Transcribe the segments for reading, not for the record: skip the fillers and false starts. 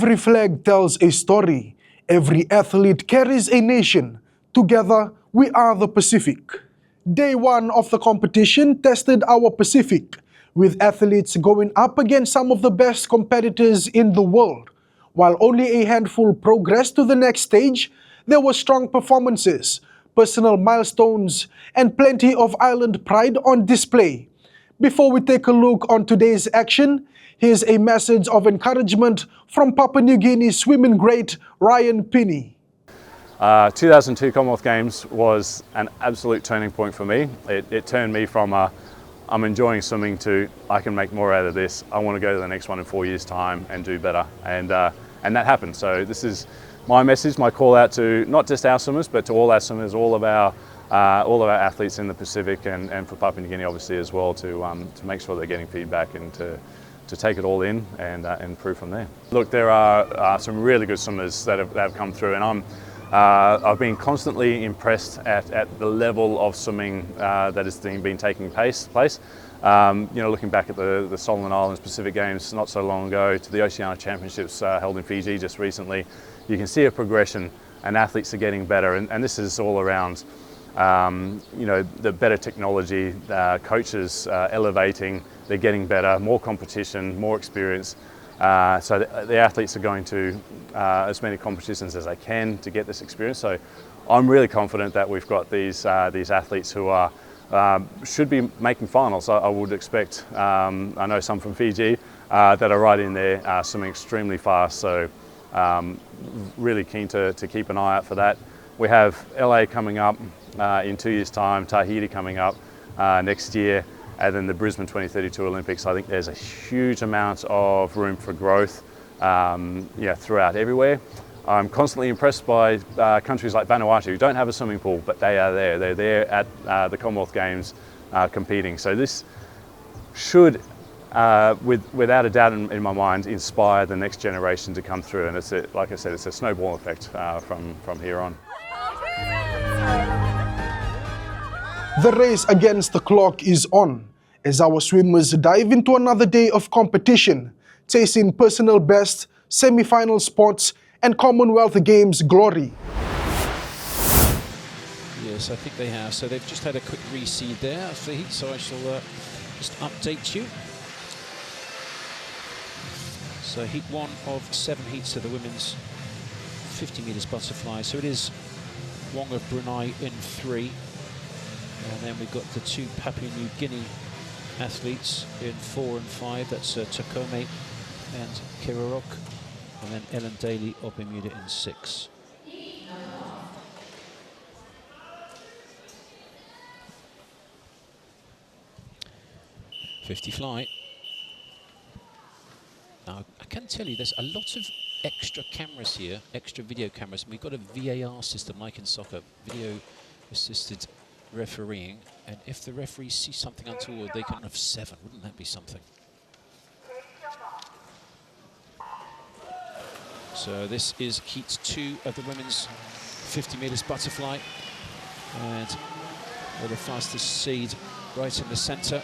Every flag tells a story. Every athlete carries a nation. Together, we are the Pacific. Day one of the competition tested our Pacific, with athletes going up against some of the best competitors in the world. While only a handful progressed to the next stage, there were strong performances, personal milestones, and plenty of island pride on display. Before we take a look on today's action, here's a message of encouragement from Papua New Guinea swimming great Ryan Pinney. 2002 Commonwealth Games was an absolute turning point for me. It turned me from I'm enjoying swimming to I can make more out of this. I want to go to the next one in 4 years' time and do better. And that happened. So this is my message, my call out to not just our swimmers, but to all our swimmers, all of our athletes in the Pacific and for Papua New Guinea obviously as well, to make sure they're getting feedback and to take it all in and improve from there. Look, there are some really good swimmers that have come through, and I've been constantly impressed at the level of swimming that has been taking place. Looking back at the Solomon Islands Pacific Games not so long ago, to the Oceania Championships held in Fiji just recently, you can see a progression and athletes are getting better, and this is all around the better technology, coaches elevating, they're getting better, more competition, more experience. So the athletes are going to as many competitions as they can to get this experience. So I'm really confident that we've got these athletes who should be making finals. I would expect, I know some from Fiji that are right in there, swimming extremely fast. So really keen to keep an eye out for that. We have LA coming up in 2 years' time, Tahiti coming up next year, and then the Brisbane 2032 Olympics. I think there's a huge amount of room for growth throughout everywhere. I'm constantly impressed by countries like Vanuatu who don't have a swimming pool, but they are there. They're there at the Commonwealth Games competing. So this should, without a doubt in my mind, inspire the next generation to come through. And it's like I said, it's a snowball effect from here on. The race against the clock is on, as our swimmers dive into another day of competition, chasing personal best, semi-final spots, and Commonwealth Games glory. Yes, I think they have. So they've just had a quick reseed there of the heat, so I shall just update you. So heat one of 7 heats of the women's 50 metres butterfly. So it is Wong of Brunei in 3. And then we've got the 2 Papua New Guinea athletes in 4 and 5. That's Takome and Kirarok. And then Ellen Daly of Bermuda in 6. .50 fly. Now, I can tell you there's a lot of extra cameras here, extra video cameras. And we've got a VAR system like in soccer, video assisted refereeing, and if the referees see something untoward, they can have 7. Wouldn't that be something? So this is heat 2 of the women's 50 metres butterfly, and the fastest seed right in the centre.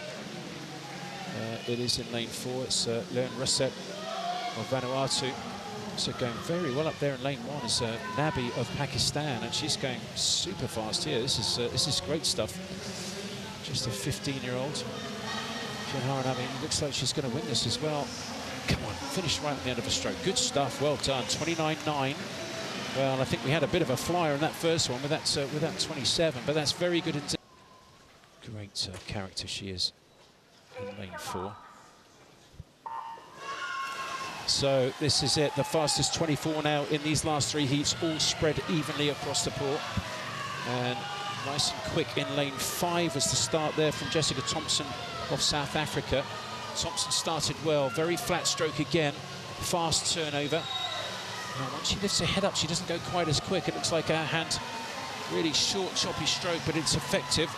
It is in lane 4. It's Leon Russet of Vanuatu. So going very well up there in lane 1 is Nabi of Pakistan, and she's going super fast here. This is great stuff. Just a 15-year-old. I mean, looks like she's going to win this as well. Come on, finish right at the end of a stroke. Good stuff, well done. 29.9. Well, I think we had a bit of a flyer in that first one with that 27, but that's very good indeed. Great character she is in lane 4. So this is it, the fastest 24 now in these last 3 heats, all spread evenly across the port. And nice and quick in lane 5 as the start there from Jessica Thompson of South Africa. Thompson started well, very flat stroke again, fast turnover. Now once she lifts her head up, she doesn't go quite as quick. It looks like her hand, really short, choppy stroke, but it's effective.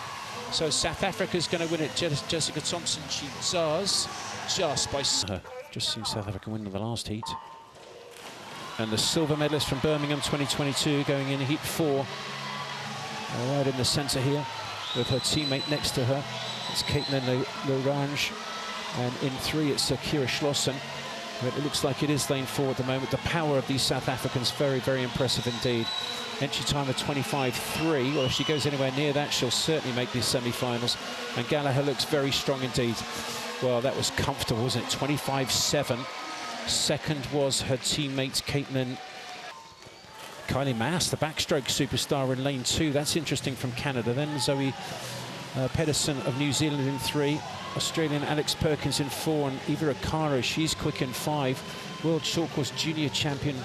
So South Africa's going to win it. Jessica Thompson, she does, just by... Just seen South Africa win in the last heat. And the silver medalist from Birmingham 2022 going in heat 4. Right in the centre here with her teammate next to her. It's Caitlin Lorange. And in 3 it's Kira Schlossen. But it looks like it is lane 4 at the moment. The power of these South Africans, very, very impressive indeed. Entry time of 25.3. Well, if she goes anywhere near that, she'll certainly make these semi-finals. And Gallagher looks very strong indeed. Well, that was comfortable, wasn't it? 25.7. Second was her teammate, Kylie Mass, the backstroke superstar in lane 2. That's interesting from Canada. Then Zoe Pedersen of New Zealand in 3. Australian Alex Perkins in 4. And Eva Akaro, she's quick in 5. World short course junior champion,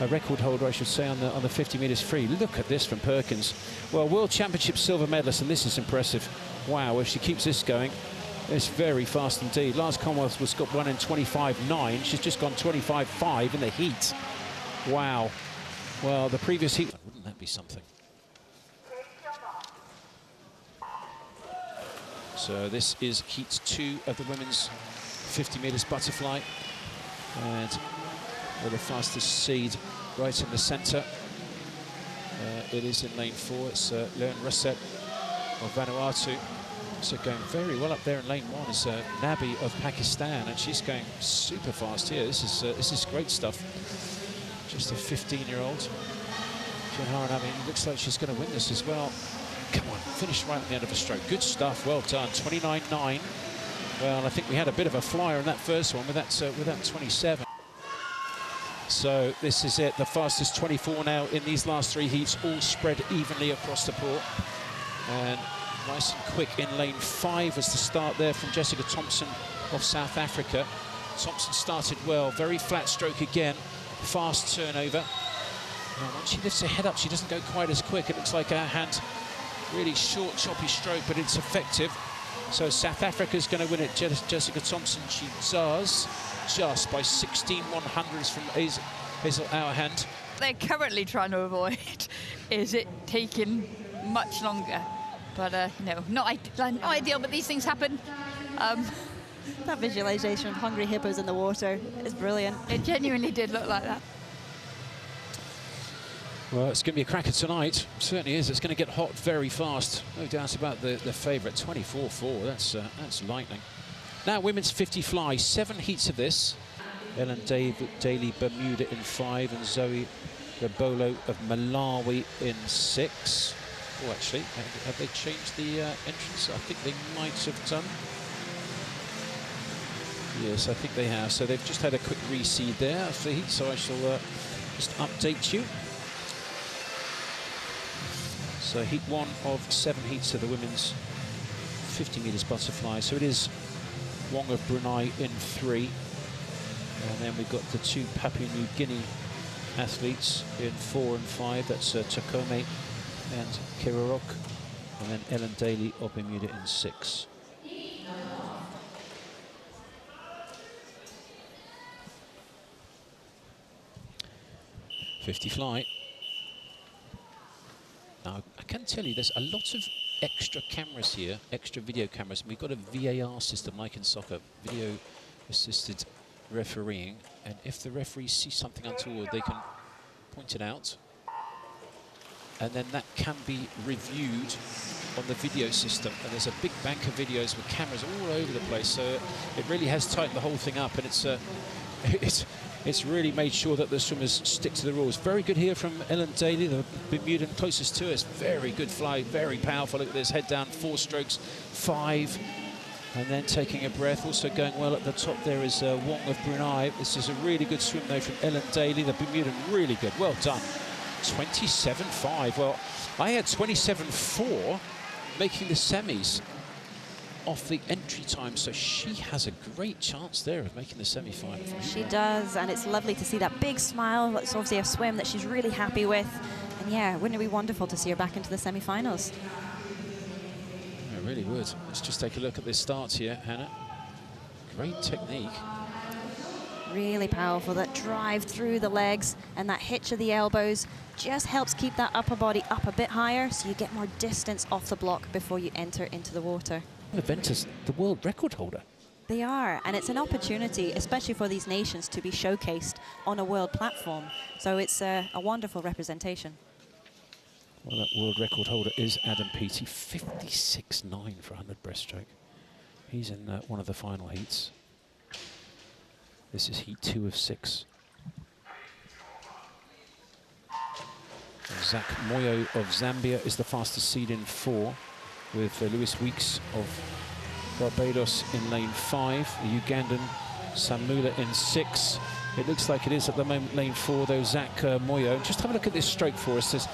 a record holder, I should say, on the 50 metres free. Look at this from Perkins. Well, World Championship silver medalist, and this is impressive. Wow, if she keeps this going, it's very fast indeed. Last Commonwealth was got one in 25.9. She's just gone 25.5 in the heat. Wow. Well, the previous heat, wouldn't that be something? So this is heat 2 of the women's 50 metres butterfly. And the fastest seed right in the centre. It is in lane 4. It's Leon Russet of Vanuatu. So going very well up there in lane 1 is Nabi of Pakistan, and she's going super fast here. This is great stuff. Just a 15-year-old. Nabi, it looks like she's going to win this as well. Come on, finished right at the end of a stroke. Good stuff, well done. 29.9. Well, I think we had a bit of a flyer in that first one with that 27. So this is it, the fastest 24 now in these last 3 heats, all spread evenly across the port. And nice and quick in lane 5 as the start there from Jessica Thompson of South Africa. Thompson started well, very flat stroke again, fast turnover. And once she lifts her head up, she doesn't go quite as quick. It looks like her hand, really short, choppy stroke, but it's effective. So South Africa's going to win it. Jessica Thompson, she does, just by 16/100ths from Hazel Auerhand. They're currently trying to avoid is it taking much longer. But no, not ideal, but these things happen. That visualization of hungry hippos in the water is brilliant. It genuinely did look like that. Well, it's going to be a cracker tonight. It certainly is. It's going to get hot very fast. No doubt about the favourite. 24.4. That's lightning. Now, women's 50 fly. 7 heats of this. Ellen Daly, Bermuda in 5, and Zoe Rabolo of Malawi in 6. Oh, actually, have they changed the entrance? I think they might have done. Yes, I think they have. So they've just had a quick reseed there after the heat, so I shall just update you. So heat 1 of 7 heats of the women's 50 metres butterfly. So it is Wong of Brunei in 3. And then we've got the 2 Papua New Guinea athletes in 4 and 5. That's Takome and Kirarok, and then Ellen Daly of Bermuda in 6. .50 fly. Now, I can tell you there's a lot of extra cameras here, extra video cameras, and we've got a VAR system like in soccer, video assisted refereeing, and if the referees see something untoward, they can point it out. And then that can be reviewed on the video system. And there's a big bank of videos with cameras all over the place. So it really has tightened the whole thing up, and it's really made sure that the swimmers stick to the rules. Very good here from Ellen Daly, the Bermudan closest to us. Very good fly, very powerful. Look at this, head down, 4 strokes, 5. And then taking a breath. Also going well at the top there is Wong of Brunei. This is a really good swim though from Ellen Daly, the Bermudan, really good. Well done. 27.5. Well, I had 27.4 making the semis off the entry time, so she has a great chance there of making the semi-final. She does, and it's lovely to see that big smile. That's obviously a swim that she's really happy with. And yeah, wouldn't it be wonderful to see her back into the semi-finals? It really would. Let's just take a look at this start here, Hannah. Great technique. Really powerful, that drive through the legs and that hitch of the elbows just helps keep that upper body up a bit higher, so you get more distance off the block before you enter into the water. Aventa's the world record holder. They are, and it's an opportunity, especially for these nations, to be showcased on a world platform. So it's a wonderful representation. Well, that world record holder is Adam Peaty, 56.9 for 100 breaststroke. He's in one of the final heats. This is heat 2 of 6. Zach Moyo of Zambia is the fastest seed in 4, with Lewis Weeks of Barbados in lane 5, the Ugandan Samula in 6. It looks like it is at the moment lane 4 though, Zach Moyo. Just have a look at this stroke for us. It's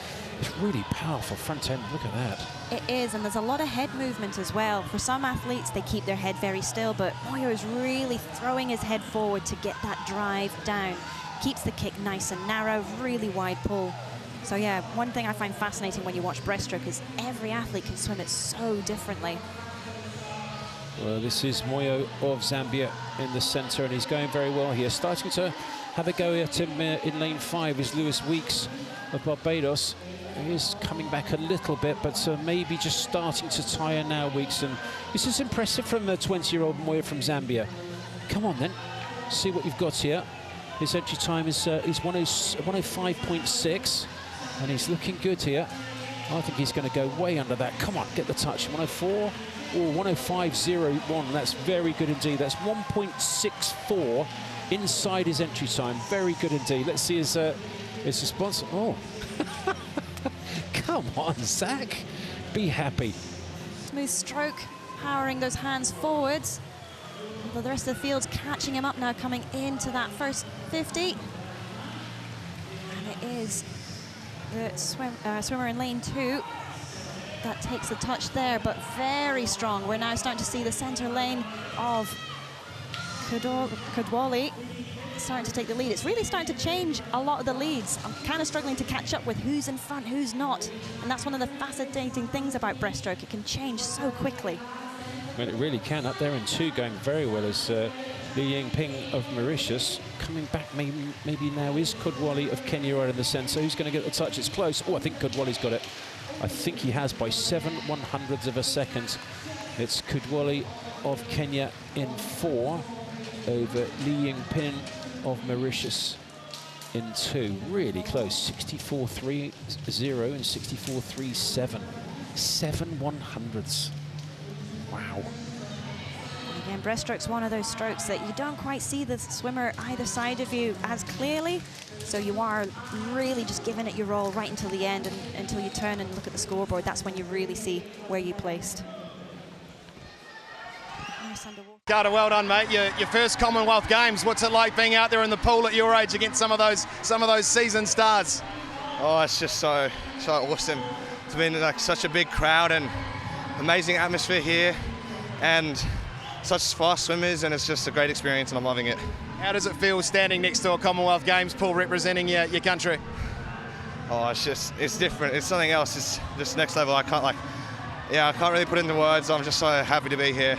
really powerful front end, look at that. It is, and there's a lot of head movement as well. For some athletes, they keep their head very still, but Moyo is really throwing his head forward to get that drive down. Keeps the kick nice and narrow, really wide pull. So yeah, one thing I find fascinating when you watch breaststroke is every athlete can swim it so differently. Well, this is Moyo of Zambia in the centre, and he's going very well here. Starting to have a go at him in lane 5 is Lewis Weeks of Barbados. He is coming back a little bit, but maybe just starting to tire now, Weeks. And this is impressive from the 20-year-old Moyo from Zambia. Come on then, see what you've got here. His entry time is 105.6, and he's looking good here. I think he's going to go way under that. Come on, get the touch. 104. Oh, 105.01, that's very good indeed. That's 1.64 inside his entry time. Very good indeed. Let's see his response. Oh, come on, Zach. Be happy. Smooth stroke, powering those hands forwards. Although the rest of the field's catching him up now, coming into that first 50. And it is the swimmer in lane 2. That takes the touch there, but very strong. We're now starting to see the center lane of Kadwali starting to take the lead. It's really starting to change a lot of the leads. I'm kind of struggling to catch up with who's in front, who's not. And that's one of the fascinating things about breaststroke. It can change so quickly. Well, it really can. Up there in 2, going very well is Li Yingping of Mauritius. Coming back maybe now is Kadwali of Kenya right in the centre. Who's going to get the touch? It's close. Oh, I think Kadwali's got it. I think he has by 7/100ths of a second. It's Kadwali of Kenya in 4 over Li Yingping of Mauritius in 2. Really close. 64.30 and 64.37. 7/100ths. Wow. Again, breaststroke's one of those strokes that you don't quite see the swimmer either side of you as clearly. So you are really just giving it your all right until the end, and until you turn and look at the scoreboard. That's when you really see where you placed. Nice underwater. Carter, well done, mate. Your first Commonwealth Games. What's it like being out there in the pool at your age against some of those seasoned stars? Oh, it's just so awesome. It's been like such a big crowd and amazing atmosphere here, and such fast swimmers, and it's just a great experience, and I'm loving it. How does it feel standing next to a Commonwealth Games pool representing your country? Oh, it's different. It's something else. It's just next level. I can't really put it into words. I'm just so happy to be here.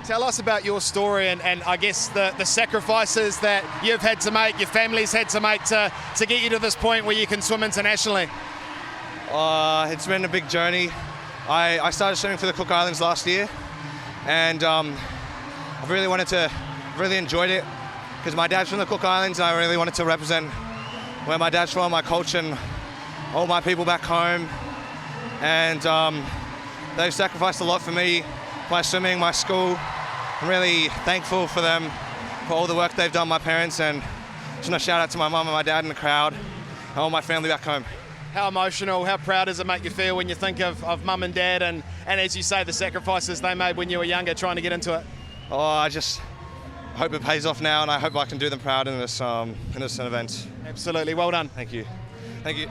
Tell us about your story and I guess the sacrifices that you've had to make, your family's had to make to get you to this point where you can swim internationally. It's been a big journey. I started swimming for the Cook Islands last year, and I really enjoyed it, because my dad's from the Cook Islands, and I really wanted to represent where my dad's from, my culture, and all my people back home. And they've sacrificed a lot for me, my swimming, my school. I'm really thankful for them, for all the work they've done, my parents, and just want to shout out to my mum and my dad in the crowd, and all my family back home. How emotional, how proud does it make you feel when you think of mum and dad and as you say, the sacrifices they made when you were younger trying to get into it? Oh, I just hope it pays off now, and I hope I can do them proud in this event. Absolutely, well done. Thank you. Thank you.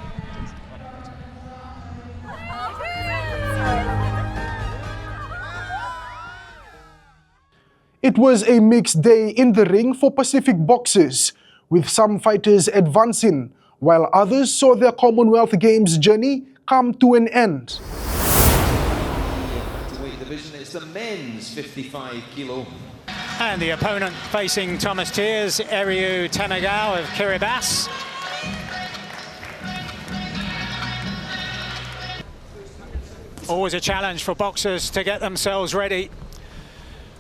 It was a mixed day in the ring for Pacific boxers, with some fighters advancing, while others saw their Commonwealth Games journey come to an end. Weight division, it's the men's 55 kilo. And the opponent facing Thomas Tiers, Eriu Tamagao of Kiribati. Always a challenge for boxers to get themselves ready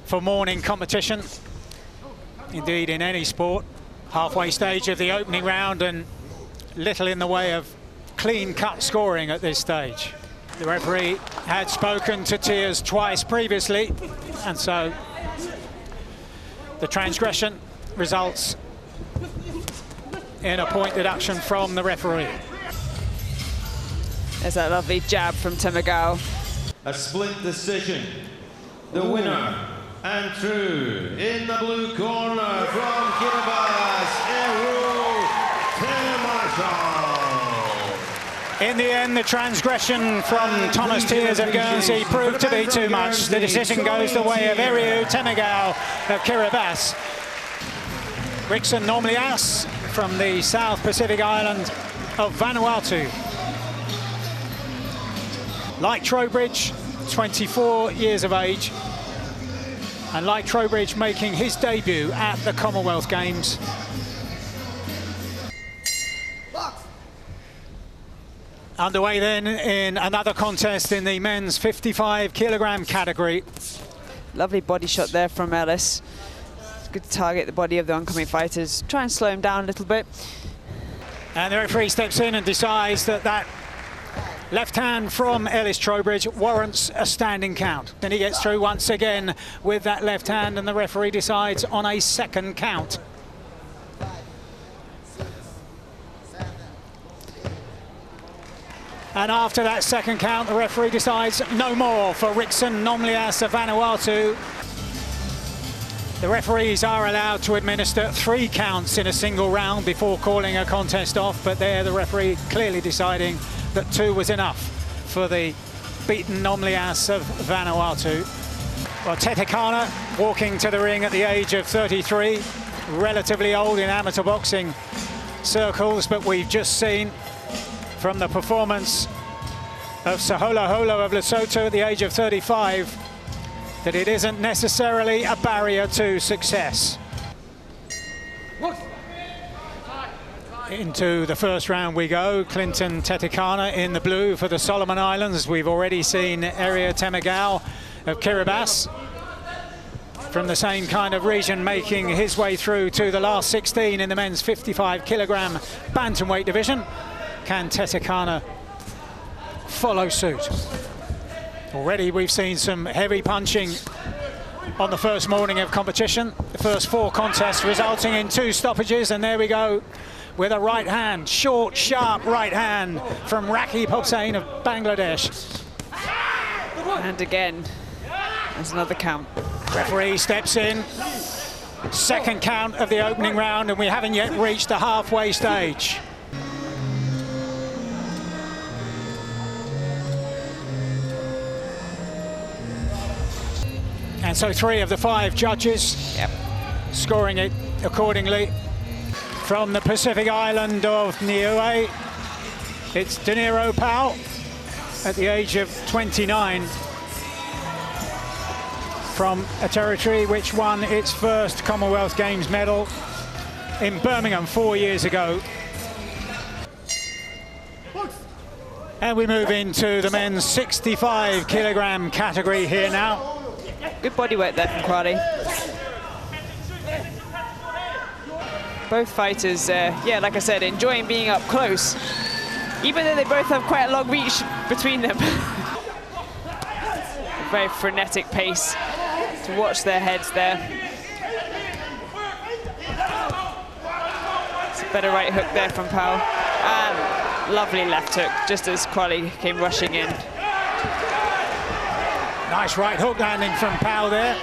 for morning competition. Indeed, in any sport, halfway stage of the opening round, and little in the way of clean-cut scoring at this stage. The referee had spoken to Tiers twice previously, and so the transgression results in a point deduction from the referee. There's that lovely jab from Temagao. A split decision. The winner and true in the blue corner from Kiribati, In the end, the transgression from Thomas Tears of Guernsey proved to be too much. The decision goes the way of Eriu Temagao of Kiribati. Rickson Nomlias from the South Pacific island of Vanuatu. Like Trowbridge, 24 years of age, and like Trowbridge making his debut at the Commonwealth Games. Underway then in another contest in the men's 55 kilogram category. Lovely body shot there from Ellis. It's good to target the body of the oncoming fighters. Try and slow him down a little bit. And the referee steps in and decides that that left hand from Ellis Trowbridge warrants a standing count. Then he gets through once again with that left hand, and the referee decides on a second count. And after that second count, the referee decides no more for Rickson Nomlias of Vanuatu. The referees are allowed to administer 3 counts in a single round before calling a contest off, but there the referee clearly deciding that 2 was enough for the beaten Nomlias of Vanuatu. Well, Tetekana walking to the ring at the age of 33, relatively old in amateur boxing circles, but we've just seen from the performance of Sahola Holo of Lesotho at the age of 35 that it isn't necessarily a barrier to success. Into the first round we go. Clinton Tetekana in the blue for the Solomon Islands. We've already seen Eriu Temagao of Kiribati from the same kind of region making his way through to the last 16 in the men's 55 kilogram bantamweight division. Can Tetekana follow suit? Already we've seen some heavy punching on the first morning of competition. The first 4 contests resulting in 2 stoppages, and there we go with a right hand, short, sharp right hand from Rakib Hossain of Bangladesh. And again, there's another count. Referee steps in. Second count of the opening round, and we haven't yet reached the halfway stage. And so 3 of the 5 judges scoring it accordingly. From the Pacific island of Niue, it's De Niro Pau at the age of 29 from a territory which won its first Commonwealth Games medal in Birmingham 4 years ago. And we move into the men's 65 kilogram category here now. Good body work there from Kwari. Both fighters, yeah, like I said, enjoying being up close, even though they both have quite a long reach between them. A very frenetic pace to watch their heads there. It's a better right hook there from Pau. And lovely left hook, just as Kwali came rushing in. Nice right hook landing from Pau there.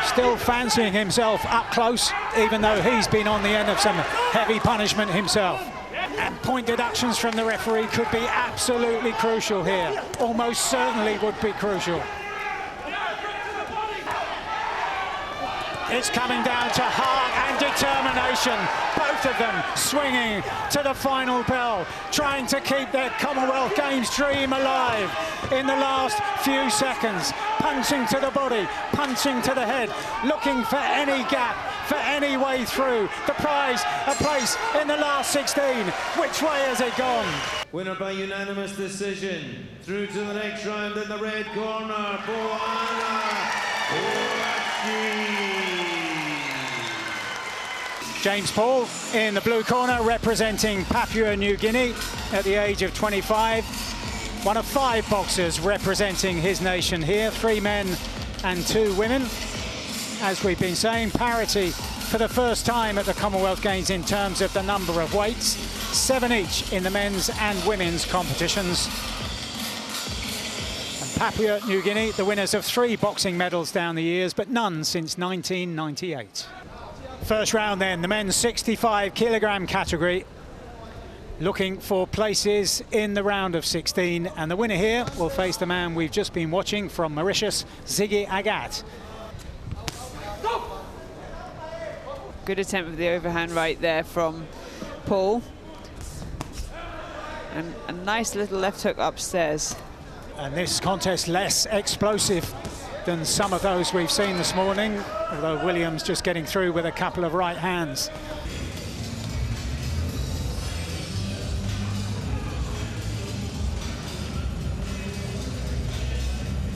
Still fancying himself up close, even though he's been on the end of some heavy punishment himself. And point deductions from the referee could be absolutely crucial here. Almost certainly would be crucial. It's coming down to heart and determination. Both of them swinging to the final bell, trying to keep their Commonwealth Games dream alive in the last few seconds. Punching to the body, punching to the head, looking for any gap, for any way through. The prize, a place in the last 16. Which way has it gone? Winner by unanimous decision. Through to the next round in the red corner, Boana Uachi. James Paul in the blue corner representing Papua New Guinea at the age of 25. One of 5 boxers representing his nation here, 3 men and 2 women. As we've been saying, parity for the first time at the Commonwealth Games in terms of the number of weights, 7 each in the men's and women's competitions. And Papua New Guinea, the winners of 3 boxing medals down the years, but none since 1998. First round then, the men's 65 kilogram category, looking for places in the round of 16, and the winner here will face the man we've just been watching from Mauritius, Ziggy Agat. Good attempt with the overhand right there from Paul. And a nice little left hook upstairs. And this contest less explosive than some of those we've seen this morning, although Williams just getting through with a couple of right hands.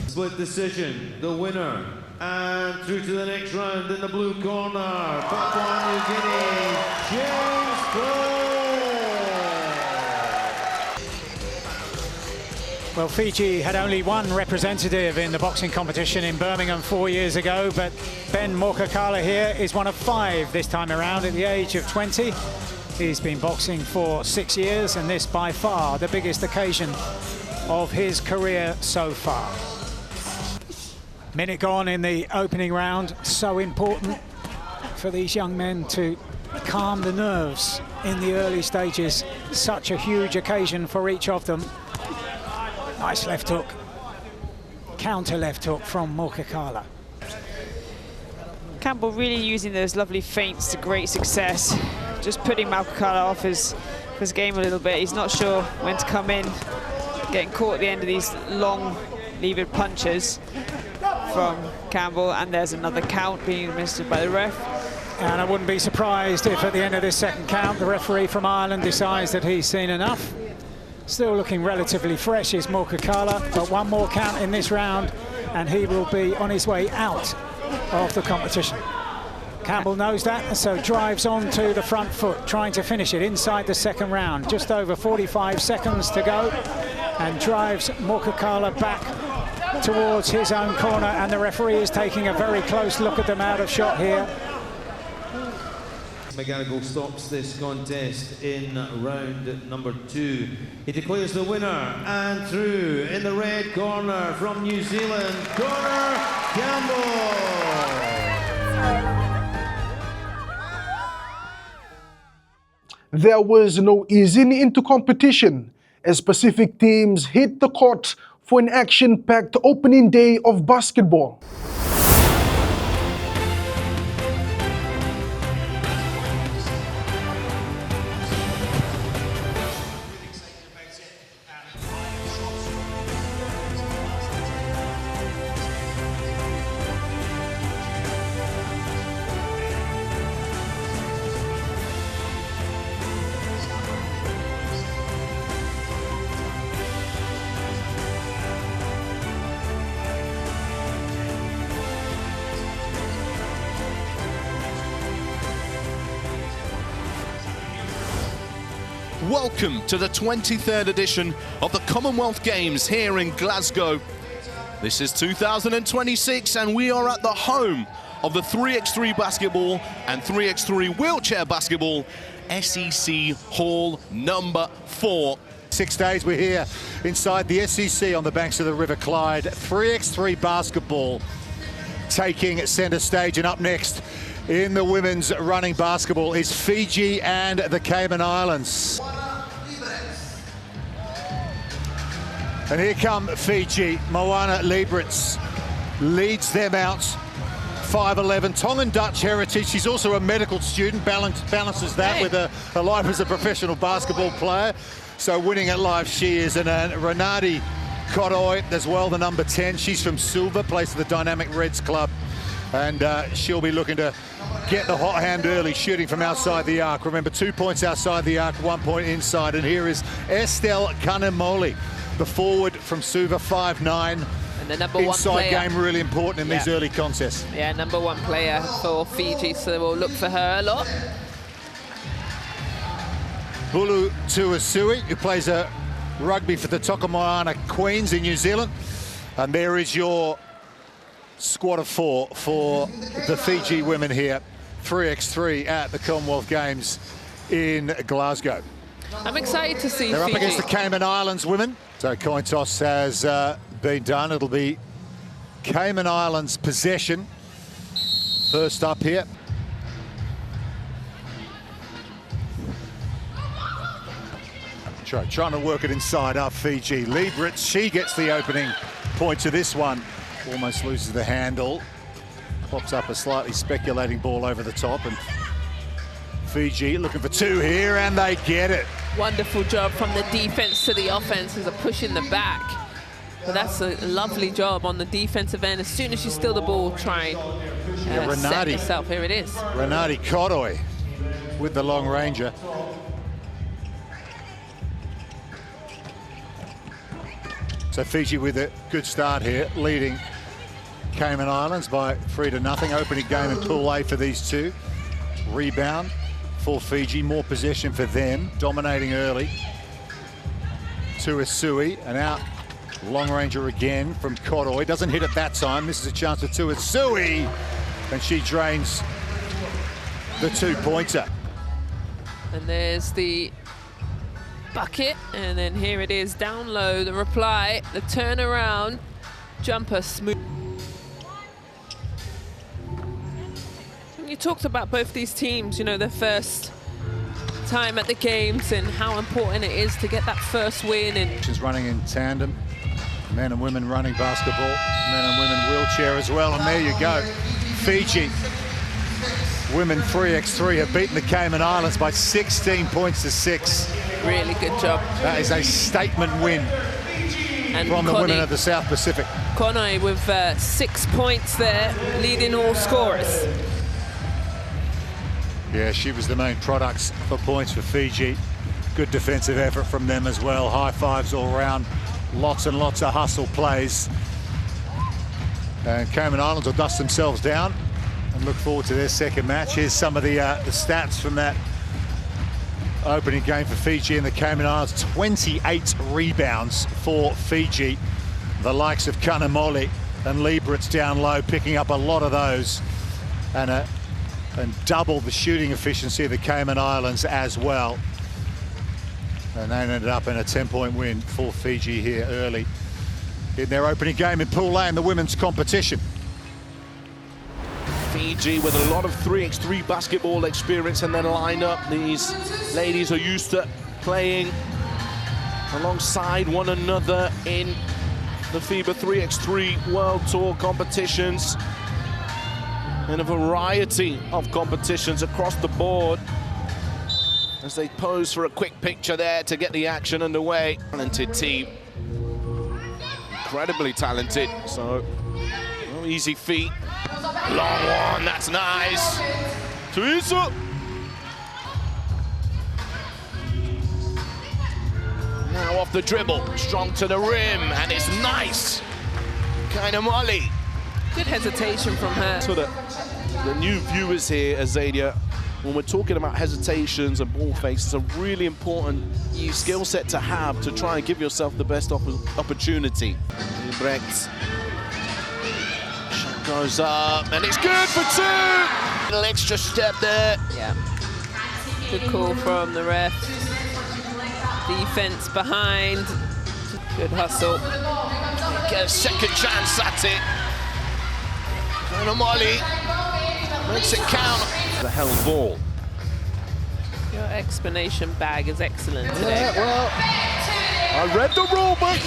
Split decision, the winner, and through to the next round in the blue corner, Papua New Guinea, James Cole. Well, Fiji had only one representative in the boxing competition in Birmingham 4 years ago, but Ben Morkakala here is one of 5 this time around at the age of 20. He's been boxing for 6 years, and this by far the biggest occasion of his career so far. Minute gone in the opening round. So important for these young men to calm the nerves in the early stages. Such a huge occasion for each of them. Nice left hook. Counter left hook from Morkakala. Campbell really using those lovely feints to great success. Just putting Morkakala off his game a little bit. He's not sure when to come in. Getting caught at the end of these long levered punches from Campbell, and there's another count being administered by the ref. And I wouldn't be surprised if at the end of this second count the referee from Ireland decides that he's seen enough. Still looking relatively fresh is Morkakala, but one more count in this round and he will be on his way out of the competition. Campbell knows that, and so drives on to the front foot, trying to finish it inside the second round. Just over 45 seconds to go, and drives Morkakala back towards his own corner, and the referee is taking a very close look at them out of shot here. McGarrigle stops this contest in round number 2. He declares the winner, and through in the red corner from New Zealand, Connor Campbell. There was no easing into competition as Pacific teams hit the court for an action-packed opening day of basketball. Welcome to the 23rd edition of the Commonwealth Games here in Glasgow. This is 2026 and we are at the home of the 3x3 basketball and 3x3 wheelchair basketball, SEC Hall number 4. 6 days we're here inside the SEC on the banks of the River Clyde. 3x3 basketball taking centre stage, and up next in the women's running basketball is Fiji and the Cayman Islands. And here come Fiji. Moana Liebrits leads them out. 5'11", Tongan Dutch heritage. She's also a medical student, balances that with her life as a professional basketball player. So winning at life she is. And Renati Koroi as well, the number 10. She's from Silver, plays for the Dynamic Reds club. And she'll be looking to get the hot hand early, shooting from outside the arc. Remember, 2 points outside the arc, 1 point inside. And here is Estelle Kanemoli, the forward from Suva, 5'9". And the number 1 inside player. game really important in these early contests. Yeah, number 1 player for Fiji, so we'll look for her a lot. Bulu Tuasui, who plays rugby for the Tokomoana Queens in New Zealand. And there is your squad of 4 for the Fiji women here. 3x3 at the Commonwealth Games in Glasgow. I'm excited to see They're Fiji. up against the Cayman Islands women. So coin toss has been done. It'll be Cayman Islands possession. First up here. Trying to work it inside up Fiji. Liebritz, she gets the opening point to this one. Almost loses the handle. Pops up a slightly speculating ball over the top, and Fiji looking for two here, and they get it. Wonderful job from the defense to the offense as a push in the back. But that's a lovely job on the defensive end. As soon as you steal the ball, try and set yourself. Here it is. Renati Kodoy with the long ranger. So Fiji with a good start here, leading Cayman Islands by 3-0. Opening game in Pool A for these two. Rebound for Fiji, more possession for them, dominating early. Tuisui, and out long ranger again from Kodoy. Doesn't hit it that time. This is a chance for Tuisui, and she drains the two-pointer. And there's the bucket, and then here it is down low, the reply, the turnaround, jumper smooth. You talked about both these teams, you know, their first time at the games and how important it is to get that first win. And she's running in tandem, men and women running basketball, men and women wheelchair as well, and there you go. Fiji women 3x3 have beaten the Cayman Islands by 16 points to 6. Really good job. That is a statement win and from the women of the South Pacific. Konai with 6 points there, leading all scorers. Yeah, she was the main products for points for Fiji. Good defensive effort from them as well. High fives all around. Lots and lots of hustle plays. And Cayman Islands will dust themselves down and look forward to their second match. Here's some of the stats from that opening game for Fiji and the Cayman Islands. 28 rebounds for Fiji. The likes of Kanamoli and Liebritz down low, picking up a lot of those. And double the shooting efficiency of the Cayman Islands as well. And they ended up in a 10-point win for Fiji here early in their opening game in Pool A in the women's competition. Fiji with a lot of 3x3 basketball experience in their lineup. These ladies are used to playing alongside one another in the FIBA 3x3 World Tour competitions, in a variety of competitions across the board. As they pose for a quick picture there to get the action underway. Talented team, incredibly talented, so no easy feat. Long one, that's nice. Tuisa. Now off the dribble, strong to the rim, and it's nice. Kind of molly. Good hesitation from her. So the new viewers here, Azadia, when we're talking about hesitations and ball fakes, it's a really important skill set to have to try and give yourself the best opportunity. Brecht. Shot goes up, and it's good for two! Little extra step there. Yeah. Good call from the ref. Defense behind. Good hustle. Get a second chance at it. And a molly makes it count. The held ball. Your explanation bag is excellent today. Yeah, well, I read the rule book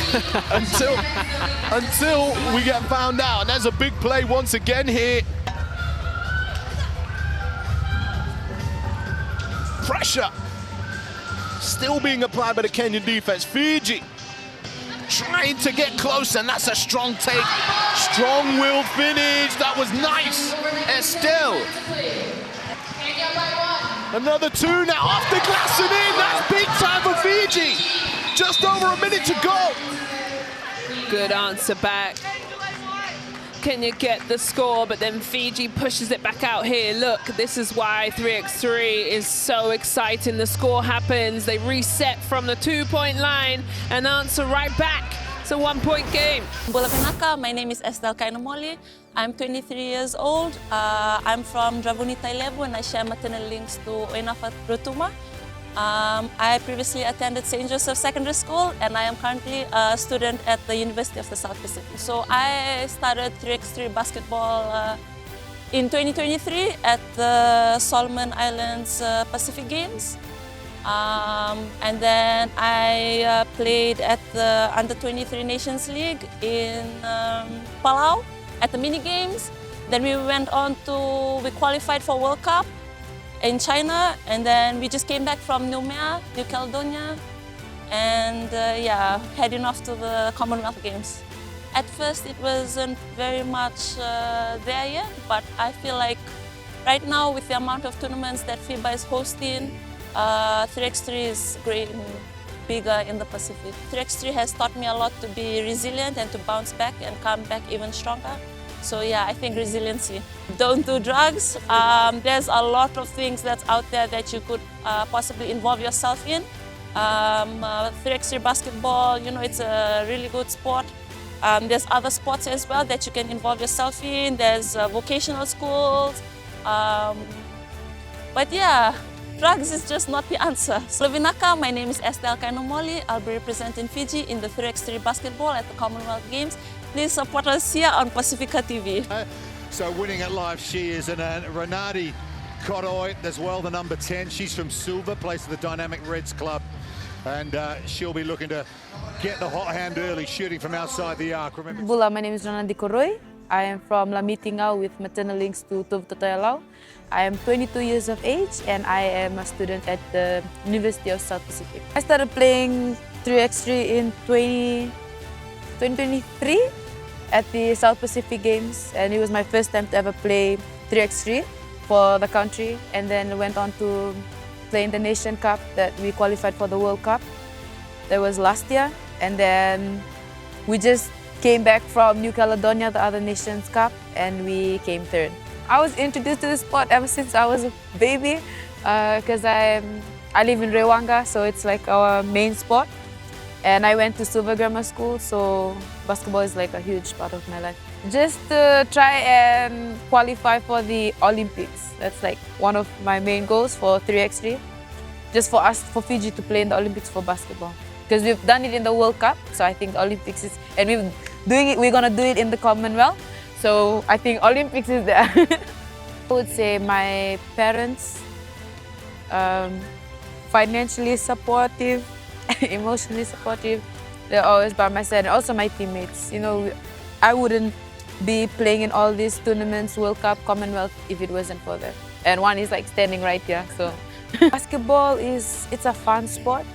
until we get found out. And there's a big play once again here. Pressure still being applied by the Kenyan defense. Fiji trying to get close, and that's a strong take. Strong-willed finish. That was nice. Estelle. Another two now off the glass and in. That's big time for Fiji. Just over a minute to go. Good answer back. Can you get the score? But then Fiji pushes it back out here. Look, this is why 3x3 is so exciting. The score happens. They reset from the 2-point line and answer right back It's a 1-point game. Bola Pinaka, my name is Estelle Kainomoli. I'm 23 years old. I'm from Dravunita 11 and I share maternal links to Oinafat Rotuma. I previously attended St. Joseph Secondary School and I am currently a student at the University of the South Pacific. So I started 3x3 basketball in 2023 at the Solomon Islands Pacific Games. And then I played at the Under-23 Nations League in Palau at the mini games. Then we went on to, we qualified for World Cup in China, and then we just came back from Nouméa, New Caledonia, and yeah, heading off to the Commonwealth Games. At first it wasn't very much there yet, but I feel like right now with the amount of tournaments that FIBA is hosting, 3x3 is great and bigger in the Pacific. 3x3 has taught me a lot to be resilient and to bounce back and come back even stronger. So yeah, I think resiliency. Don't do drugs. There's a lot of things that's out there that you could possibly involve yourself in. 3x3 basketball, you know, it's a really good sport. There's other sports as well that you can involve yourself in. There's vocational schools. But yeah, drugs is just not the answer. Slovenaka, my name is Estelle Kainomoli. I'll be representing Fiji in the 3x3 basketball at the Commonwealth Games. Please support us here on Pacifica TV. So winning it live she is, and Renati Koroi as well, the number 10. She's from Silver, plays for the Dynamic Reds club. And she'll be looking to get the hot hand early, shooting from outside the arc. Remember. Bula, my name is Jone Tomuse. I am from Lamitingau with maternal links to Totoyalau. I am 22 years of age and I am a student at the University of South Pacific. I started playing 3x3 in 2023 at the South Pacific Games, and it was my first time to ever play 3x3 for the country, and then went on to play in the Nation Cup that we qualified for the World Cup. That was last year, and then we just came back from New Caledonia, the other Nations Cup, and we came third. I was introduced to the sport ever since I was a baby because I live in Rewanga, so it's like our main sport. And I went to Silver Grammar School, so basketball is like a huge part of my life. Just to try and qualify for the Olympics. That's like one of my main goals for 3x3. Just for us, for Fiji to play in the Olympics for basketball. Because we've done it in the World Cup, so I think the Olympics is, and we're gonna do it in the Commonwealth. So I think Olympics is there. I would say my parents, financially supportive, emotionally supportive. They're always by my side, and also my teammates. You know, I wouldn't be playing in all these tournaments, World Cup, Commonwealth, if it wasn't for them. And one is like standing right here, so. Basketball it's a fun sport.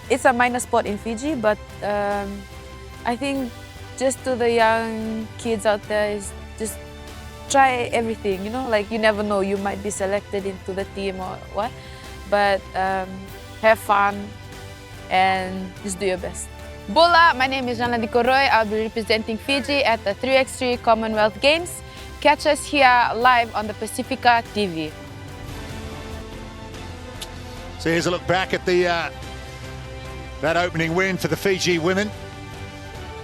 It's a minor sport in Fiji, but I think just to the young kids out there is just try everything, you know, like you never know, you might be selected into the team or what, but have fun and just do your best. Bola, my name is Jone Tomuse. I'll be representing Fiji at the 3x3 Commonwealth Games. Catch us here live on the Pacifica TV. So here's a look back at that opening win for the Fiji women.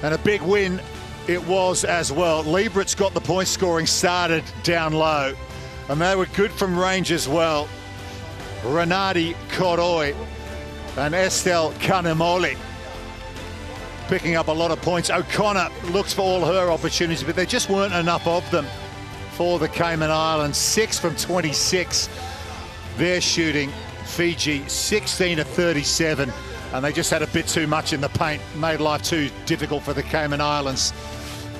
And a big win it was as well. Liebritz got the point scoring started down low, and they were good from range as well. Renati Koroi and Estelle Kainomoli picking up a lot of points. O'Connor looks for all her opportunities, but there just weren't enough of them for the Cayman Islands. 6 from 26 they're shooting. Fiji 16 of 37, and they just had a bit too much in the paint, made life too difficult for the Cayman Islands.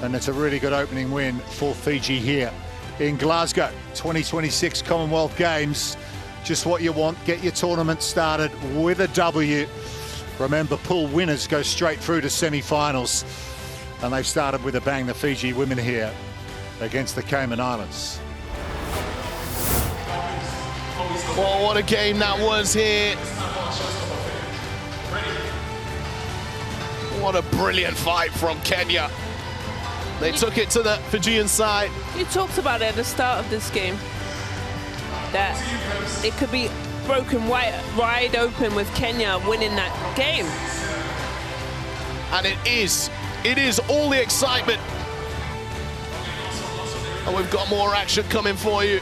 And it's a really good opening win for Fiji here in Glasgow. 2026 Commonwealth Games, just what you want. Get your tournament started with a W. Remember, pool winners go straight through to semi-finals, and they've started with a bang, the Fiji women here against the Cayman Islands. Oh, what a game that was here. What a brilliant fight from Kenya. They took it to the Fijian side. You talked about it at the start of this game, that it could be broken wide open with Kenya winning that game. and it is all the excitement. And we've got more action coming for you,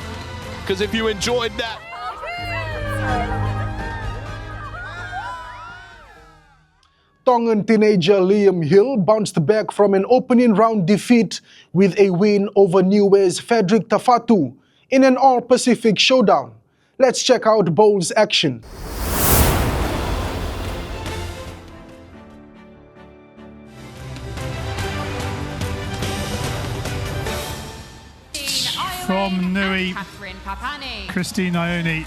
because if you enjoyed that. Tongan teenager Liam Hill bounced back from an opening round defeat with a win over Niue's Frederick Tafatu in an all-Pacific showdown. Let's check out Bowl's action. From Nui, Christine Ione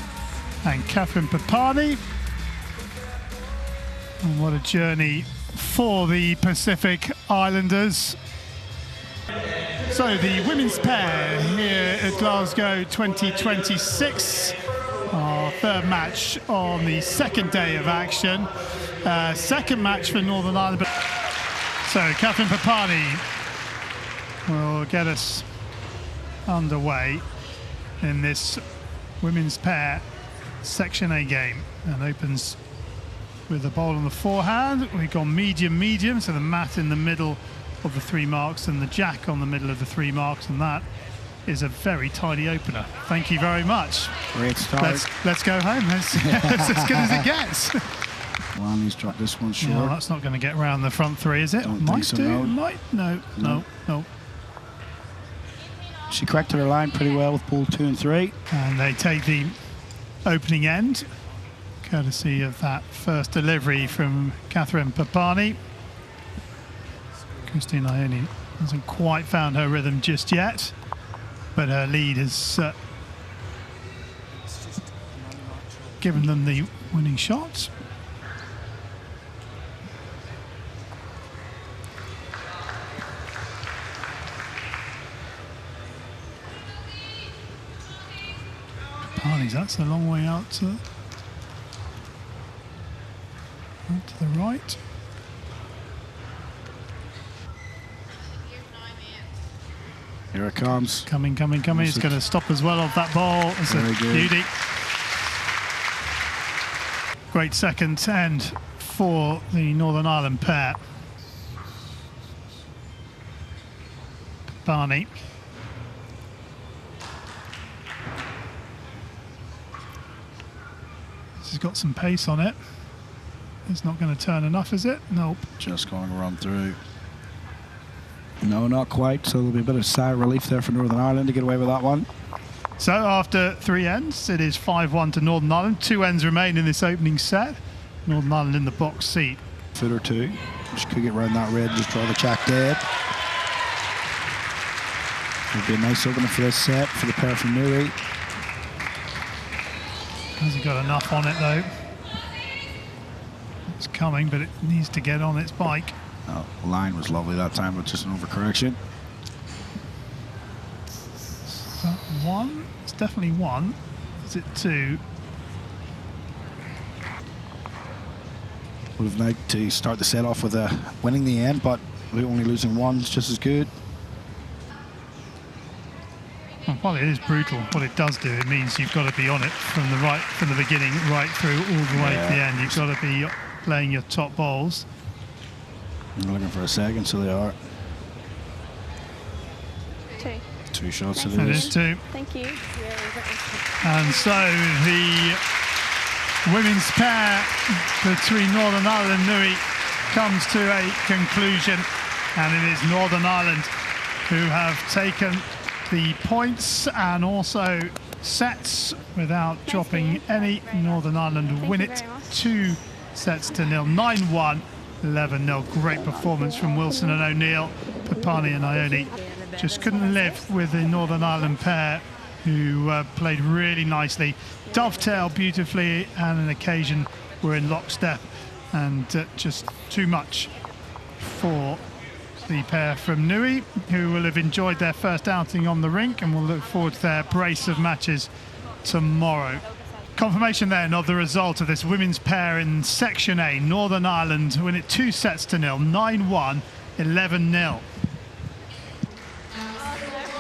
and Catherine Papani. And what a journey for the Pacific Islanders. So the women's pair here at Glasgow 2026. Our third match on the second day of action. Second match for Northern Ireland. So Catherine Papani will get us underway in this women's pair Section A game, and opens with a bowl on the forehand. We've got medium, so the mat in the middle of the 3 marks and the jack on the middle of the 3 marks, and that is a very tidy opener. Thank you very much. Great start. Let's go home. That's as good as it gets. Lonnie's dropped this one short. No, that's not going to get round the front 3, is it? Don't might think so, do. no. Might. No. She corrected her line pretty well with pool 2 and 3. And they take the opening end, courtesy of that first delivery from Catherine Papani. Christine Ione hasn't quite found her rhythm just yet, but her lead has given them the winning shot. That's a long way out to the right. Here it comes. Coming. It's going to stop as well off that ball. It's Very a good. beauty. Great second end for the Northern Ireland pair. Barney. This has got some pace on it. It's not going to turn enough, is it? Nope. Just going to run through. No, not quite. So there'll be a bit of sigh of relief there for Northern Ireland to get away with that one. So after 3 ends, it is 5-1 to Northern Ireland. 2 ends remain in this opening set. Northern Ireland in the box seat. Foot or 2. Just could get round that red, just draw the jack dead. It'll be a nice opener for this set for the pair from Nui. Hasn't got enough on it though. It's coming, but it needs to get on its bike. Oh, the line was lovely that time, but just an overcorrection. Is that 1? It's definitely 1. Is it 2? Would have liked to start the set off with winning the end, but only losing 1 is just as good. Well, it is brutal. What it does do, it means you've got to be on it from the beginning right through all the way to the end. You've got to be playing your top bowls. I'm looking for a second, so they are. 2. 2 shots It is 2. Thank you. And so the women's pair between Northern Ireland and Nui comes to a conclusion, and it is Northern Ireland who have taken the points and also sets without dropping any. Northern Ireland win it 2-0. 9-1, 11-0. Great performance from Wilson and O'Neill. Papani and Ione just couldn't live with the Northern Ireland pair, who played really nicely, dovetailed beautifully, and on occasion were in lockstep, and just too much for the pair from Nui, who will have enjoyed their first outing on the rink and will look forward to their brace of matches tomorrow. Confirmation then of the result of this women's pair in Section A. Northern Ireland win it 2-0, 9-1, 11-0.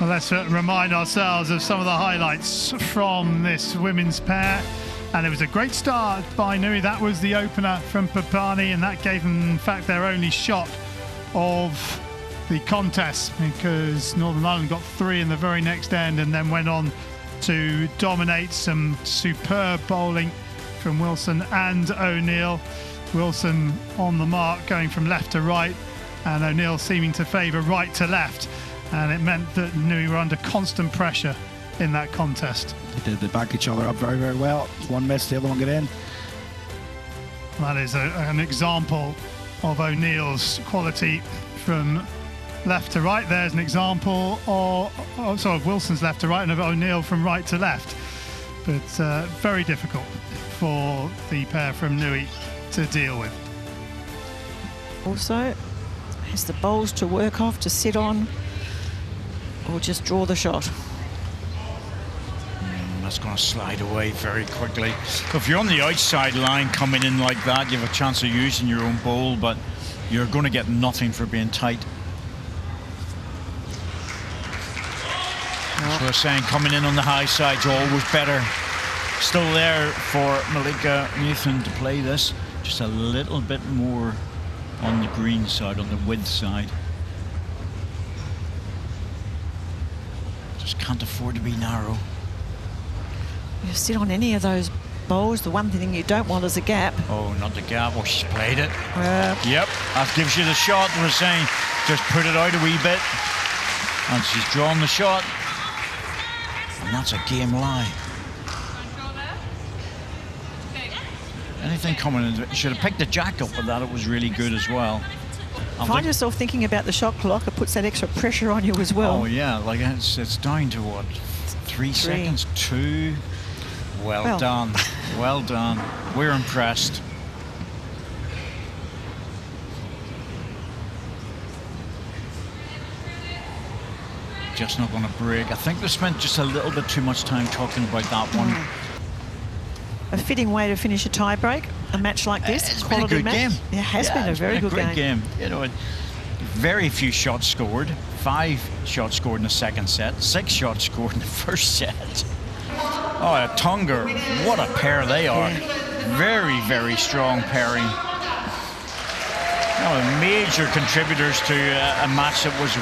Well, let's remind ourselves of some of the highlights from this women's pair. And it was a great start by Nui. That was the opener from Papani, and that gave them, in fact, their only shot of the contest, because Northern Ireland got 3 in the very next end and then went on to dominate. Some superb bowling from Wilson and O'Neill. Wilson on the mark, going from left to right, and O'Neill seeming to favour right to left. And it meant that Nui were under constant pressure in that contest. They back each other up very, very well. One missed, the other one got in. That is an example of O'Neill's quality from left to right. There's an example of Wilson's left to right and of O'Neill from right to left. But very difficult for the pair from Nui to deal with. Also, has the bowls to work off, to sit on, or just draw the shot. That's going to slide away very quickly. If you're on the outside line coming in like that, you have a chance of using your own bowl, but you're going to get nothing for being tight. That's what I'm saying, coming in on the high side is always better. Still there for Malika Nathan to play this, just a little bit more on the green side, on the width side. Just can't afford to be narrow. You sit on any of those bowls, the one thing you don't want is a gap. Oh, not the gap. Oh, she's played it. Yep, that gives you the shot. We're saying just put it out a wee bit. And she's drawn the shot. And that's a game lie. Anything coming in, you should have picked the jack up with that. It was really good as well. Find yourself thinking about the shot clock. It puts that extra pressure on you as well. Oh yeah, like it's down to what, 3 seconds, 2. Well done, well done. We're impressed. Just not going to break. I think they spent just a little bit too much time talking about that one. A fitting way to finish a tie break, a match like this. It's been a good game. It has been a very good game. You know, very few shots scored. 5 shots scored in the second set. 6 shots scored in the first set. Oh, a Tonga, what a pair they are. Very, very strong pairing. You know, major contributors to a match that was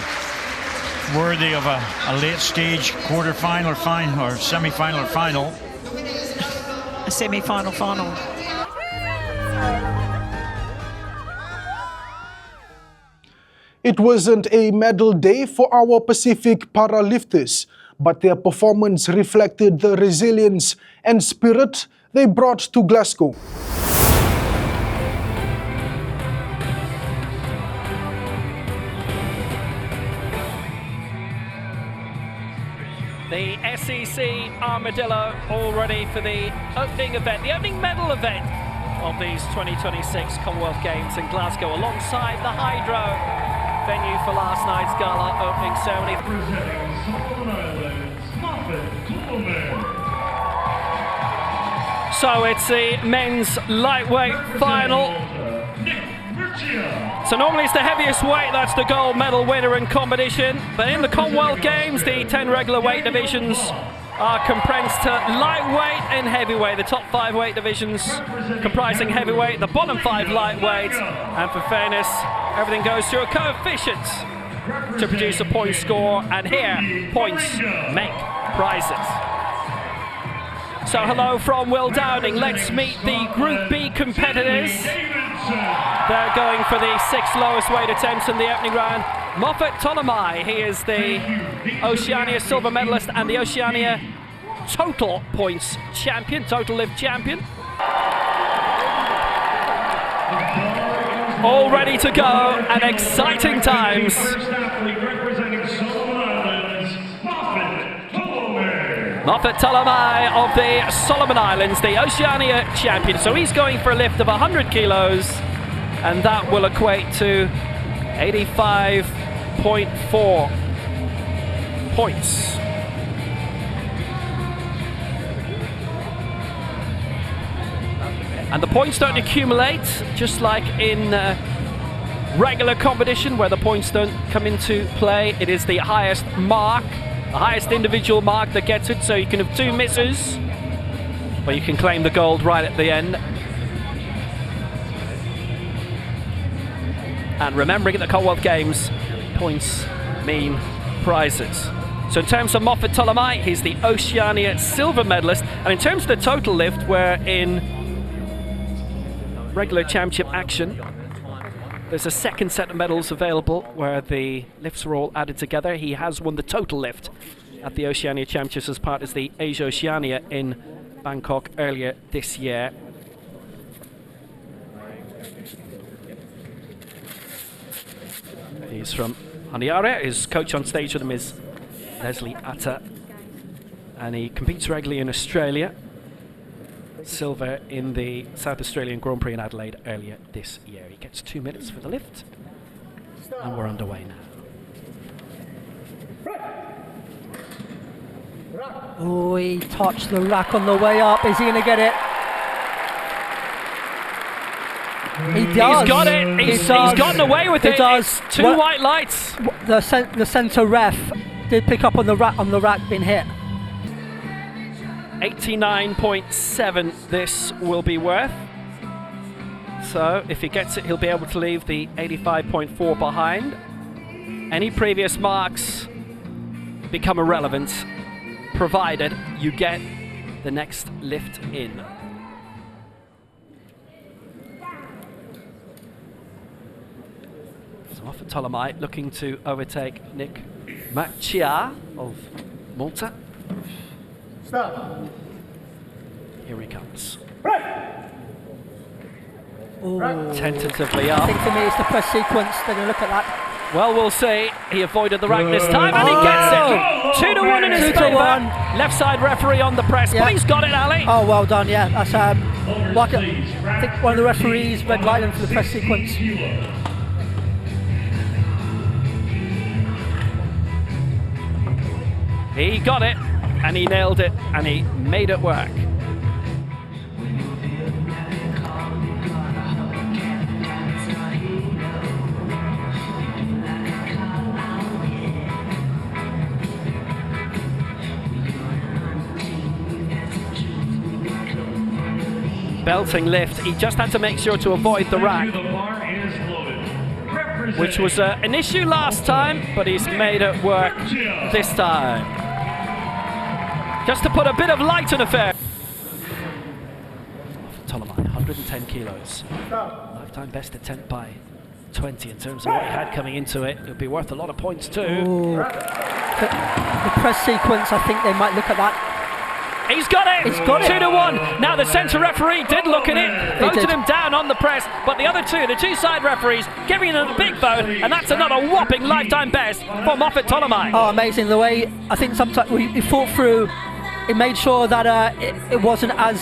worthy of a late stage quarter-final or semi-final or final. A semi-final final. It wasn't a medal day for our Pacific paralifters, but their performance reflected the resilience and spirit they brought to Glasgow. The SEC Armadillo all ready for the opening event, the opening medal event of these 2026 Commonwealth Games in Glasgow, alongside the Hydro venue for last night's gala opening ceremony. So it's the men's lightweight final. So normally it's the heaviest weight that's the gold medal winner in competition, but in the Commonwealth Games the 10 regular weight divisions are compressed to lightweight and heavyweight. The top 5 weight divisions comprising heavyweight, the bottom 5 lightweight, and for fairness everything goes through a coefficient to produce a point score, and here points make prizes. So hello from Will Downing. Let's meet the Group B competitors. They're going for the 6 lowest weight attempts in the opening round. Moffat Tolemai, he is the Oceania silver medalist and the Oceania total points champion, total lift champion. All ready to go and exciting times. Moffat Tolemai of the Solomon Islands, the Oceania champion. So he's going for a lift of 100 kilos, and that will equate to 85.4 points. And the points don't accumulate, just like in regular competition where the points don't come into play. It is the highest mark, the highest individual mark that gets it, so you can have 2 misses but you can claim the gold right at the end. And remembering at the Commonwealth Games, points mean prizes. So in terms of Moffat Ptolemy, he's the Oceania silver medalist. And in terms of the total lift, we're in regular championship action. There's a second set of medals available where the lifts are all added together. He has won the total lift at the Oceania Championships as part of the Asia Oceania in Bangkok earlier this year. He's from Honiara. His coach on stage with him is Meli Laddpeter, and he competes regularly in Australia. Silver in the South Australian Grand Prix in Adelaide earlier this year. He gets 2 minutes for the lift, and we're underway now. Oh, he touched the rack on the way up. Is he going to get it? He does. He's got it. He's gotten away with it. It's two white lights. The centre ref did pick up on the rack being hit. 89.7 this will be worth. So if he gets it, he'll be able to leave the 85.4 behind. Any previous marks become irrelevant, provided you get the next lift in. So Moffat Ptolemy looking to overtake Nick Machia of Malta. Stop. Here he comes. Ooh. Tentatively up. I think for me it's the press sequence. They're going to look at that. Well, we'll see. He avoided the rack this time, and he gets it. 2-1 in his favour. Left side referee on the press, but he's got it, Ali. Oh, well done. Yeah, that's like I think one of the referees red lighted for the press sequence. He got it, and he nailed it, and he made it work. Belting lift. He just had to make sure to avoid the rack, which was an issue last time, but he's made it work this time. Just to put a bit of light on affair. Ptolemy, 110 kilos. Lifetime best attempt by 20 in terms of what he had coming into it. It would be worth a lot of points too. Ooh. The press sequence, I think they might look at that. He's got it! He's got it! 2-1. Now the centre referee did look at it, voted him down on the press, but the other two, the two side referees, giving him a big vote, and that's another whopping lifetime best for Moffat Ptolemy. Oh, amazing. The way, I think sometimes he fought through, he made sure that it wasn't as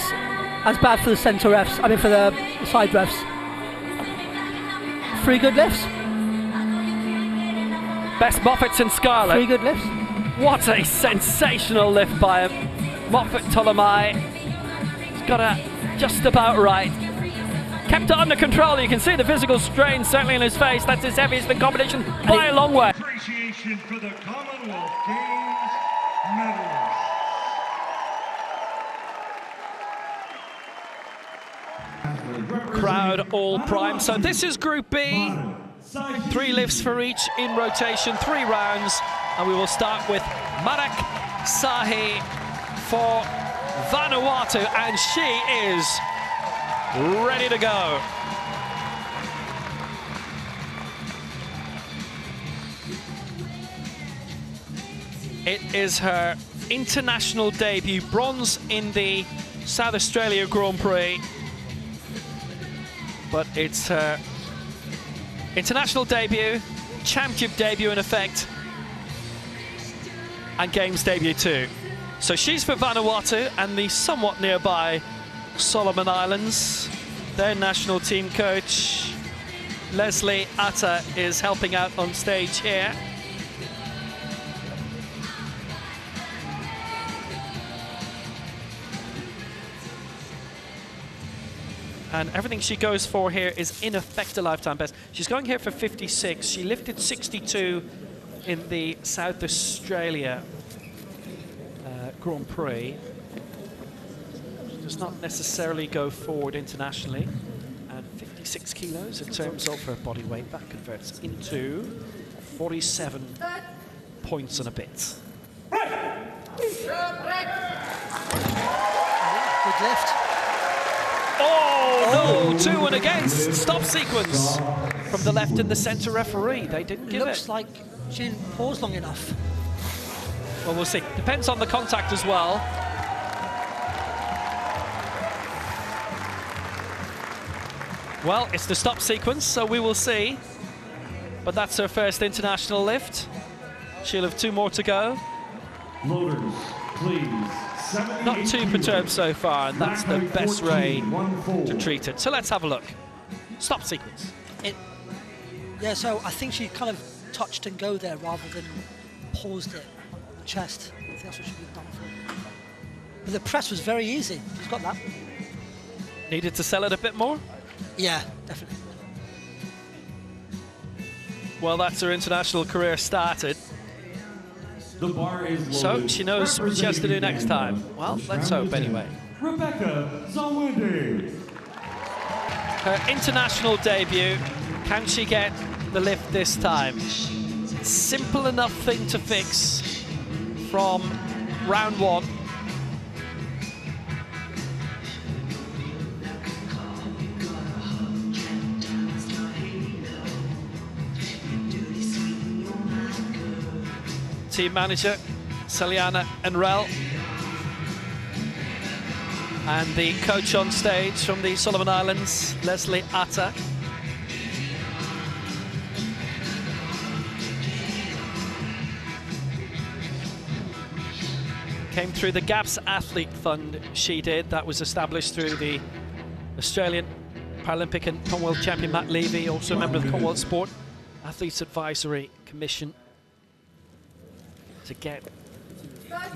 bad for the centre refs, I mean for the side refs. 3 good lifts. Best Moffats in Scarlet. 3 good lifts. What a sensational lift by him. Moffat Ptolemy. He's got it just about right. Kept it under control. You can see the physical strain certainly in his face. That's his heaviest in competition by a long way. Appreciation for the Commonwealth Games medalists. Crowd all prime. So this is Group B. 3 lifts for each in rotation, 3 rounds. And we will start with Marek Sahi for Vanuatu, and she is ready to go. It is her international debut, bronze in the South Australia Grand Prix, but it's her international debut, championship debut in effect, and Games debut too. So she's for Vanuatu and the somewhat nearby Solomon Islands. Their national team coach, Meli Laddpeter, is helping out on stage here. And everything she goes for here is in effect a lifetime best. She's going here for 56. She lifted 62 in the South Australia Grand Prix. does not necessarily go forward internationally. And 56 kilos in terms of her body weight. That converts into 47 points and a bit. Good lift. Oh, no, 2 and against. Stop sequence from the left and the centre referee. They didn't give it. Looks like she didn't pause long enough. Well, we'll see. Depends on the contact as well. Well, it's the stop sequence, so we will see. But that's her first international lift. She'll have 2 more to go. Loaders, please. Not too perturbed so far, and that's the best way to treat it. So let's have a look. Stop sequence. Yeah, so I think she kind of touched and go there rather than paused it on the chest. I think that's what should be done for. But the press was very easy. She's got that. Needed to sell it a bit more? Yeah, definitely. Well, that's her international career started. The bar is So she knows what she has to do next time. Well, let's hope anyway. Rebecca Zawinde. Her international debut. Can she get the lift this time? Simple enough thing to fix from round 1. Team manager Seliana Enrel and the coach on stage from the Solomon Islands, Leslie Atta. Came through the GAPS Athlete Fund, she did. That was established through the Australian Paralympic and Commonwealth champion Matt Levy, also a member of the Commonwealth Sport Athletes Advisory Commission, to get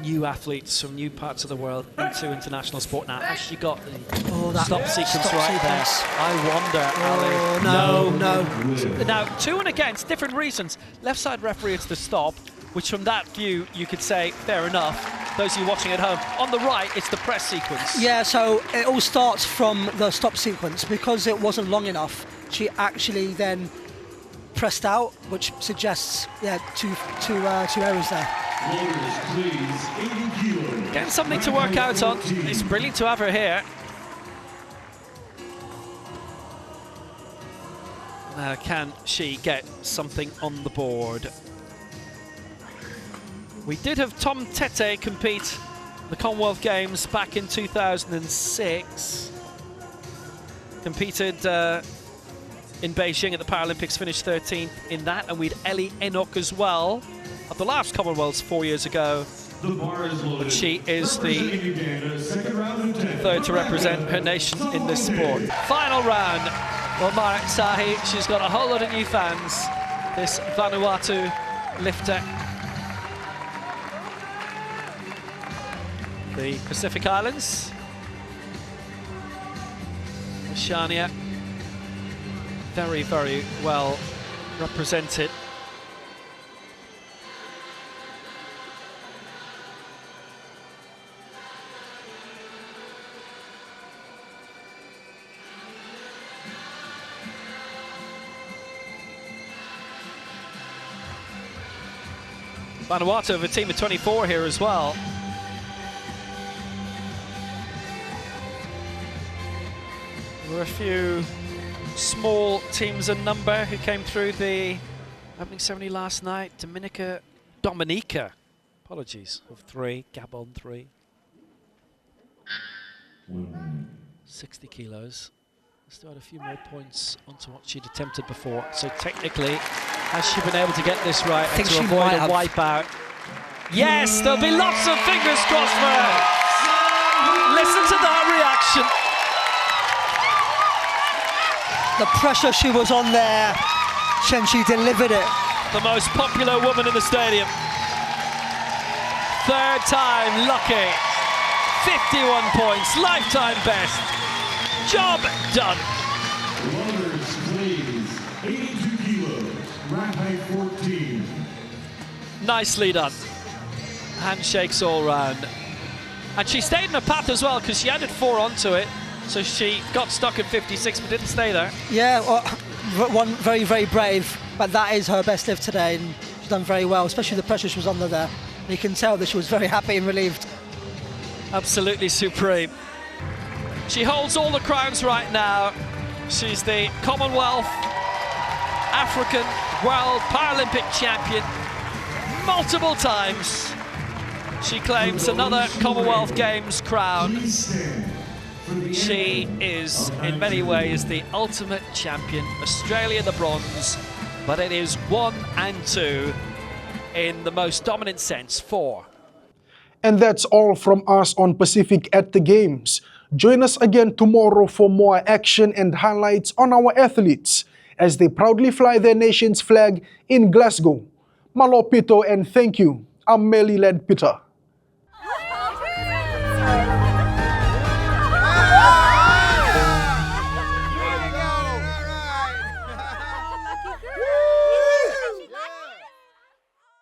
new athletes from new parts of the world into international sport. Now, has she got the stop sequence right there? I wonder, Ali. No. Now, 2 and against, different reasons. Left side referee, it's the stop, which from that view, you could say, fair enough. Those of you watching at home. On the right, it's the press sequence. Yeah, so it all starts from the stop sequence. Because it wasn't long enough, she actually then pressed out, which suggests, yeah, two errors there. Getting something to work out on. It's brilliant to have her here. Now, can she get something on the board? We did have Tom Tete compete the Commonwealth Games back in 2006. Competed in Beijing at the Paralympics, finished 13th in that, and we'd Ellie Enoch as well at the last Commonwealths 4 years ago. But she is the 3rd to represent her nation in this sport. Final round. Well, Marek Sahi, she's got a whole lot of new fans. This Vanuatu lifter. The Pacific Islands. Shania, very, very well represented. Vanuatu have a team of 24 here as well. There were a few small teams in number who came through the opening ceremony last night. Dominica, apologies, of 3, Gabon 3. 60 kilos. Still had a few more points onto what she'd attempted before. So technically, has she been able to get this right and to avoid a wipeout? Yes, there'll be lots of fingers crossed for her. Listen to that reaction. The pressure she was on there, and she delivered it. The most popular woman in the stadium. 3rd time lucky. 51 points, lifetime best. Job done. Runners, please. 82 kilos, rack height 14. Nicely done. Handshakes all round. And she stayed in her path as well because she added 4 onto it. So she got stuck at 56 but didn't stay there. Yeah, well, one very, very brave, but that is her best lift today, and she's done very well, especially the pressure she was under there. And you can tell that she was very happy and relieved. Absolutely supreme. She holds all the crowns right now. She's the Commonwealth, African, World, Paralympic champion multiple times. She claims another Commonwealth Games crown. She is, in many ways, the ultimate champion. Australia the bronze, but it is 1 and 2 in the most dominant sense, 4. And that's all from us on Pacific at the Games. Join us again tomorrow for more action and highlights on our athletes as they proudly fly their nation's flag in Glasgow. Malo pito and thank you. I'm Meli Laddpeter.